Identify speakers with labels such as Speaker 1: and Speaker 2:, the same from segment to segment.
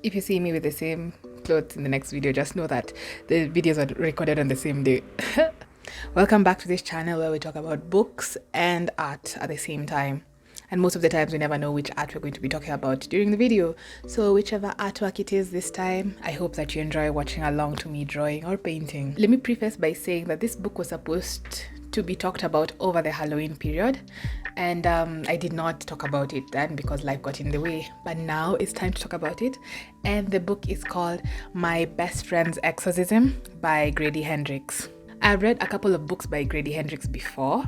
Speaker 1: If you see me with the same clothes in the next video, just know that the videos are recorded on the same day. Welcome back to this channel where we talk about books and art at the same time. And most of the times we never know which art we're going to be talking about during the video. So whichever artwork it is this time, I hope that you enjoy watching along to me drawing or painting. Let me preface by saying that this book was supposed to be talked about over the Halloween period, and I did not talk about it then because life got in the way, but now it's time to talk about it. And the book is called My Best Friend's Exorcism by Grady Hendrix. I've read a couple of books by Grady Hendrix before,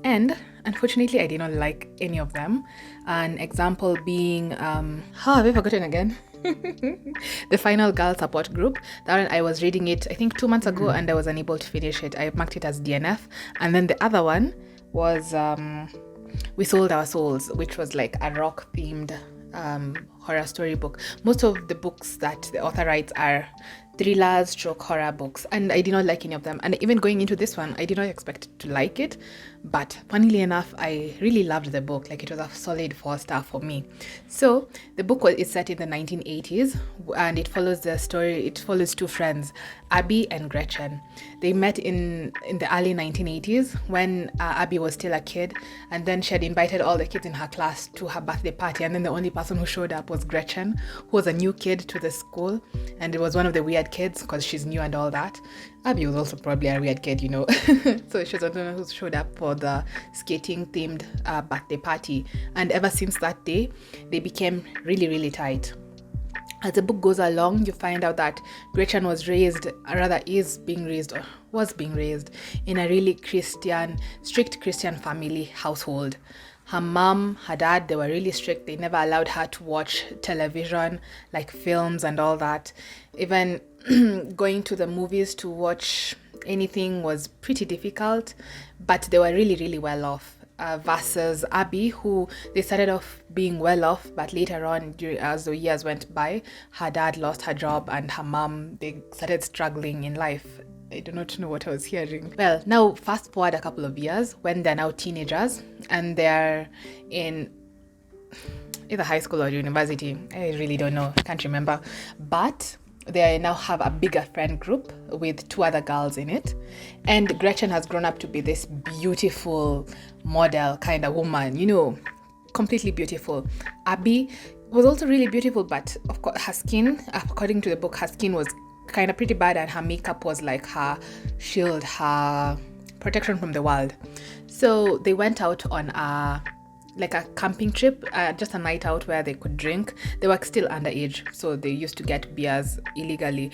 Speaker 1: and unfortunately I did not like any of them. An example being have I forgotten again? The Final Girl Support Group. That one, I was reading it I think 2 months ago and I was unable to finish it. I marked it as DNF. And then the other one was We Sold Our Souls, which was like a rock themed horror story book. Most of the books that the author writes are thrillers stroke horror books, and I did not like any of them. And even going into this one, I did not expect to like it, but funnily enough, I really loved the book. Like, it was a solid 4-star for me. So the book is set in the 1980s, and it follows the story. It follows two friends, Abby and Gretchen. They met in the early 1980s when Abby was still a kid, and then she had invited all the kids in her class to her birthday party, and then the only person who showed up was Gretchen, who was a new kid to the school, and it was one of the weird kids because she's new and all that. Abby was also probably a weird kid, you know. So she was the one who showed up for the skating themed birthday party, and ever since that day they became really tight. As the book goes along, you find out that Gretchen was being raised in a really strict Christian family household. Her mom, her dad, they were really strict. They never allowed her to watch television, like films and all that. Even going to the movies to watch anything was pretty difficult, but they were really well off. Versus Abby, who they started off being well off, but later on, as the years went by, her dad lost her job and her mom, they started struggling in life. I do not know what I was hearing. Well, now fast forward a couple of years when they're now teenagers and they're in either high school or university. I really don't know. I can't remember. But they now have a bigger friend group with 2 other girls in it. And Gretchen has grown up to be this beautiful model kind of woman, you know, completely beautiful. Abby was also really beautiful, but of course her skin, according to the book, her skin was kind of pretty bad, and her makeup was like her shield, her protection from the world. So they went out on a camping trip, just a night out where they could drink. They were still underage, so they used to get beers illegally,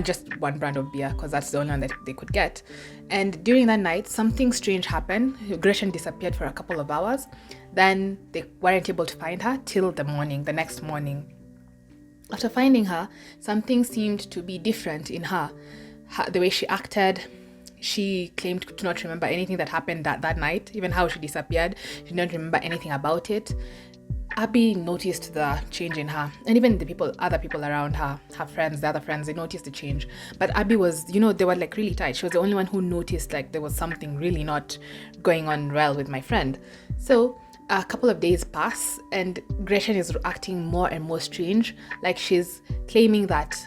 Speaker 1: just one brand of beer, because that's the only one that they could get. And during that night, something strange happened. Gretchen disappeared for a couple of hours. Then they weren't able to find her till the next morning. After finding her, something seemed to be different in her. The way she acted. She claimed to not remember anything that happened that night, even how she disappeared. She didn't remember anything about it. Abby noticed the change in her, and even other people around her, her friends, the other friends, they noticed the change. But Abby was, they were like really tight. She was the only one who noticed like there was something really not going on well with my friend. So a couple of days pass, and Gretchen is acting more and more strange. Like, she's claiming that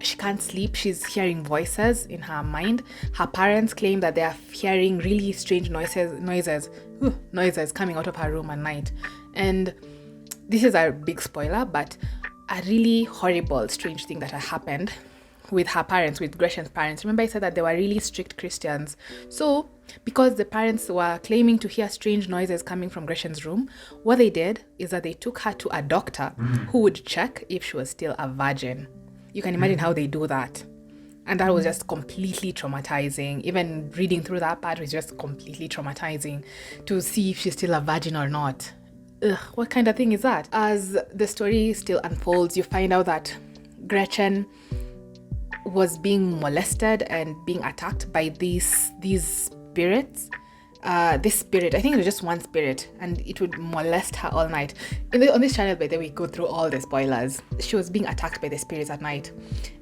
Speaker 1: she can't sleep. She's hearing voices in her mind. Her parents claim that they are hearing really strange noises coming out of her room at night. And this is a big spoiler, but a really horrible, strange thing that had happened with her parents, with Gretchen's parents. Remember, I said that they were really strict Christians. So because the parents were claiming to hear strange noises coming from Gretchen's room, what they did is that they took her to a doctor who would check if she was still a virgin. You can imagine how they do that. And that was just completely traumatizing. Even reading through that part was just completely traumatizing to see if she's still a virgin or not. Ugh, what kind of thing is that? As the story still unfolds, you find out that Gretchen was being molested and being attacked by these spirits. This spirit, I think it was just one spirit, and it would molest her all night. On this channel, by the way, we go through all the spoilers. She was being attacked by the spirits at night,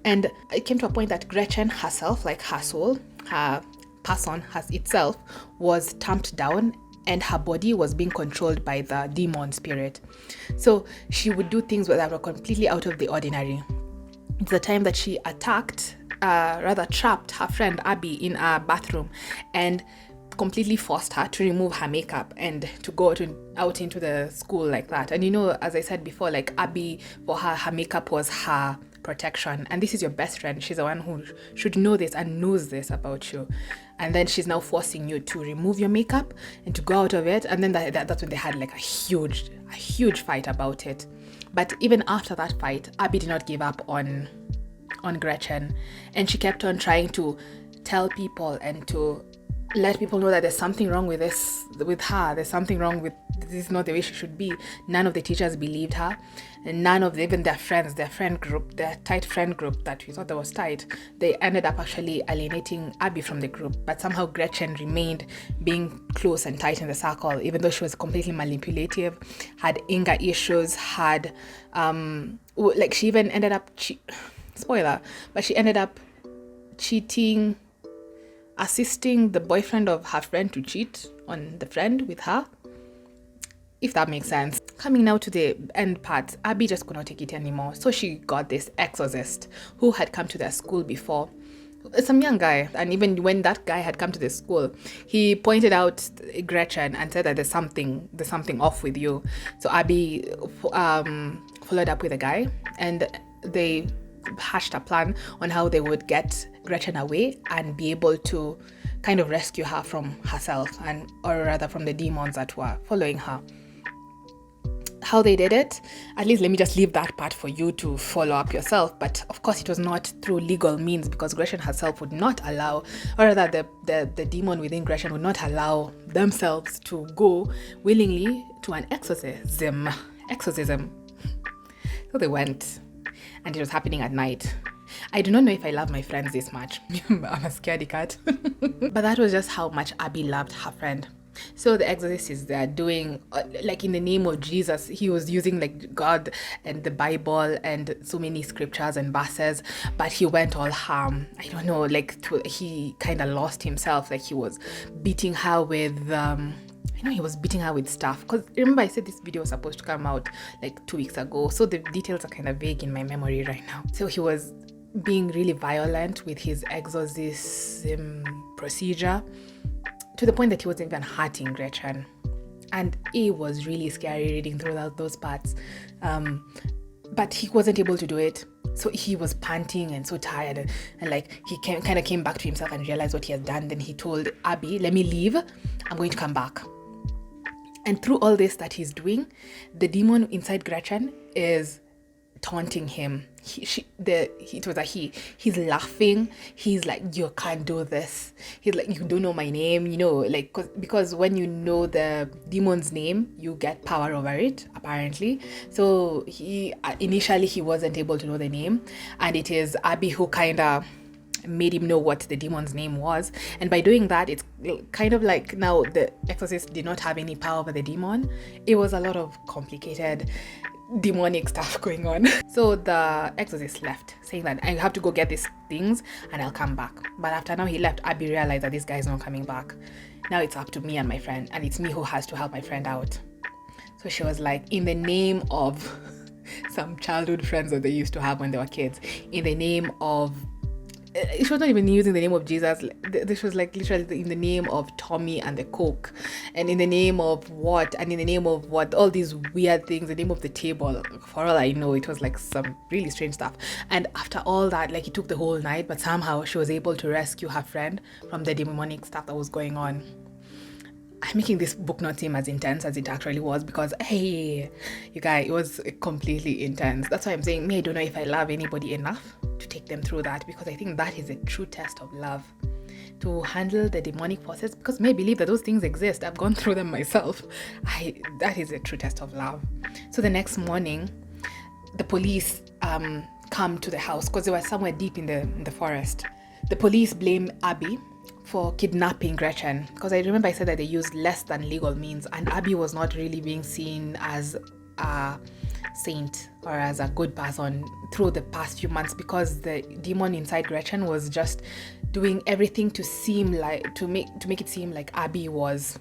Speaker 1: and it came to a point that Gretchen herself, like her soul, her person itself, was tamped down, and her body was being controlled by the demon spirit. So she would do things that were completely out of the ordinary. It's the time that she attacked, rather trapped her friend Abby in a bathroom and completely forced her to remove her makeup and to go out into the school like that. And you know, as I said before, like Abby, for her makeup was her protection, and this is your best friend. She's the one who should know this and knows this about you, and then she's now forcing you to remove your makeup and to go out of it. And then that's when they had like a huge fight about it. But even after that fight, Abby did not give up on Gretchen, and she kept on trying to tell people and to let people know that there's something wrong with her. There's something wrong with this, is not the way she should be. None of the teachers believed her, and none of even their friends, their tight friend group that we thought that was tight, they ended up actually alienating Abby from the group. But somehow Gretchen remained being close and tight in the circle, even though she was completely manipulative, had anger issues, had like she even ended up spoiler, but she ended up cheating, assisting the boyfriend of her friend to cheat on the friend with her, if that makes sense. Coming now to the end part, Abby just could not take it anymore. So she got this exorcist who had come to their school before. Some young guy, and even when that guy had come to the school, he pointed out Gretchen and said that there's something off with you. So Abby followed up with a guy, and they hatched a plan on how they would get Gretchen away and be able to kind of rescue her from herself, or rather from the demons that were following her. How they did it, at least let me just leave that part for you to follow up yourself. But of course it was not through legal means, because Gretchen herself would not allow, or rather the demon within Gretchen would not allow themselves to go willingly to an exorcism. So they went, and it was happening at night. I do not know if I love my friends this much. I'm a scaredy cat. But that was just how much Abby loved her friend. So the exorcist is there doing, like in the name of Jesus, he was using like God and the Bible and so many scriptures and verses, but he went all ham. I don't know, he kind of lost himself. Like he was beating her with, he was beating her with stuff. Because remember I said this video was supposed to come out like 2 weeks ago, so the details are kind of vague in my memory right now. So he was being really violent with his exorcism procedure, to the point that he was even hurting Gretchen. And it was really scary reading through those parts. But he wasn't able to do it. So he was panting and so tired. And like he kind of came back to himself and realized what he had done. Then he told Abby, let me leave. I'm going to come back. And through all this that he's doing, the demon inside Gretchen is taunting him. It was a he. He's laughing. He's like, you can't do this. He's like, you don't know my name, because when you know the demon's name, you get power over it, apparently. So initially he wasn't able to know the name, and it is Abby who kind of made him know what the demon's name was. And by doing that, it's kind of like now the exorcist did not have any power over the demon. It was a lot of complicated demonic stuff going on. So the exorcist left, saying that I have to go get these things and I'll come back. But after now he left, Abby realized that this guy is not coming back. Now it's up to me and my friend, and it's me who has to help my friend out. So she was like, in the name of some childhood friends that they used to have when they were kids, in the name of, she was not even using the name of Jesus. This was like literally in the name of Tommy and the Coke, and in the name of what, and in the name of what, all these weird things, the name of the table. For all I know, it was like some really strange stuff. And after all that, like it took the whole night, but somehow she was able to rescue her friend from the demonic stuff that was going on. I'm making this book not seem as intense as it actually was, because hey, you guys, it was completely intense. That's why I'm saying, I don't know if I love anybody enough to take them through that, because I think that is a true test of love, to handle the demonic forces, because I believe that those things exist. I've gone through them myself. That is a true test of love. So the next morning, the police come to the house, because they were somewhere deep in the forest. The police blame Abby for kidnapping Gretchen, because I remember I said that they used less than legal means, and Abby was not really being seen as a saint or as a good person through the past few months, because the demon inside Gretchen was just doing everything to make it seem like Abby was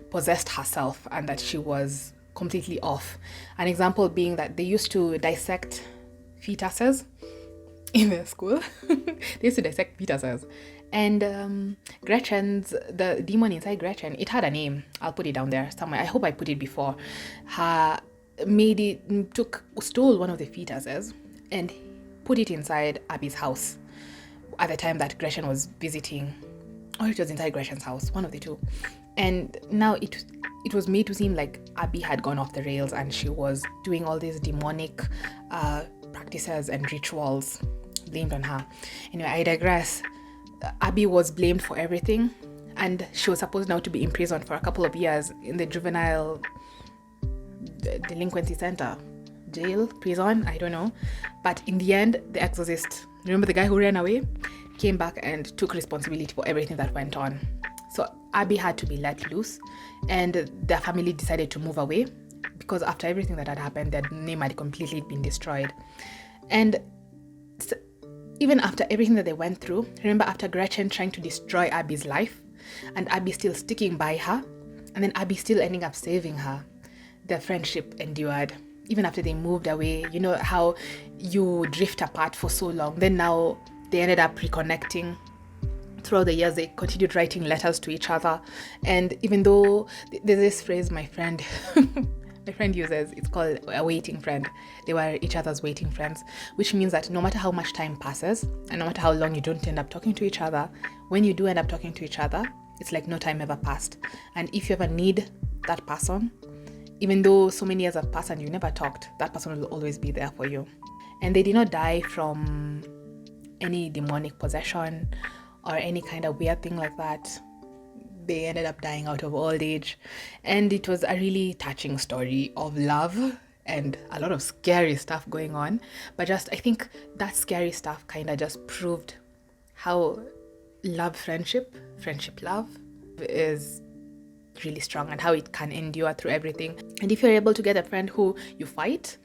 Speaker 1: possessed herself and that she was completely off. An example being that they used to dissect fetuses in their school. They used to dissect fetuses. And Gretchen's, the demon inside Gretchen, it had a name. I'll put it down there somewhere. I hope I put it before. Stole one of the fetuses and put it inside Abby's house at the time that Gretchen was visiting. Or it was inside Gretchen's house, one of the two. And now it was made to seem like Abby had gone off the rails and she was doing all these demonic practices and rituals blamed on her. Anyway, I digress. Abby was blamed for everything, and she was supposed now to be imprisoned for a couple of years in the juvenile delinquency center, jail, prison, I don't know. But in the end, the exorcist, remember the guy who ran away, came back and took responsibility for everything that went on. So Abby had to be let loose, and their family decided to move away because after everything that had happened, their name had completely been destroyed. And even after everything that they went through, remember after Gretchen trying to destroy Abby's life and Abby still sticking by her, and then Abby still ending up saving her, their friendship endured. Even after they moved away, you know how you drift apart for so long, then now they ended up reconnecting. Throughout the years, they continued writing letters to each other. And even though there's this phrase my friend uses, it's called a waiting friend. They were each other's waiting friends, which means that no matter how much time passes and no matter how long you don't end up talking to each other, when you do end up talking to each other, it's like no time ever passed. And if you ever need that person, even though so many years have passed and you never talked, that person will always be there for you. And they did not die from any demonic possession or any kind of weird thing like that. They ended up dying out of old age. And it was a really touching story of love and a lot of scary stuff going on. But I think that scary stuff kind of just proved how friendship love is really strong and how it can endure through everything. And if you're able to get a friend who you fight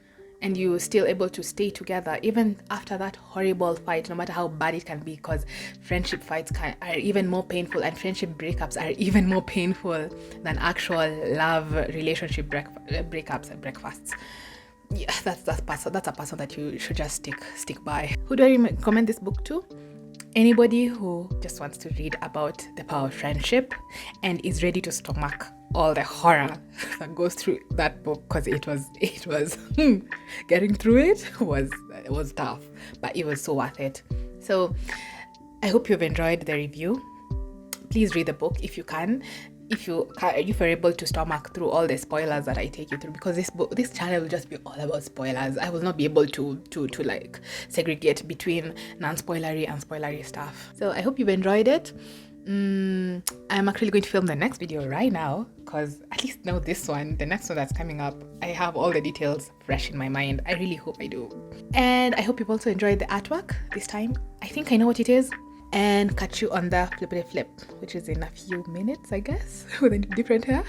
Speaker 1: and you're still able to stay together even after that horrible fight, no matter how bad it can be, because friendship fights are even more painful and friendship breakups are even more painful than actual love relationship breakups and breakfasts. Yeah, that's a person that you should just stick by. Who do I recommend this book to? Anybody who just wants to read about the power of friendship and is ready to stomach all the horror that goes through that book, because it was getting through it was tough, but it was so worth it. So I hope you've enjoyed the review. Please read the book if you can. If you're able to stomach through all the spoilers that I take you through, because this channel will just be all about spoilers. I will not be able to like segregate between non-spoilery and spoilery stuff. So I hope you've enjoyed it. I'm actually going to film the next video right now, because at least now the next one that's coming up, I have all the details fresh in my mind. I really hope I do. And I hope you've also enjoyed the artwork this time. I think I know what it is. And catch you on the flippity flip, which is in a few minutes, I guess, with a different hair.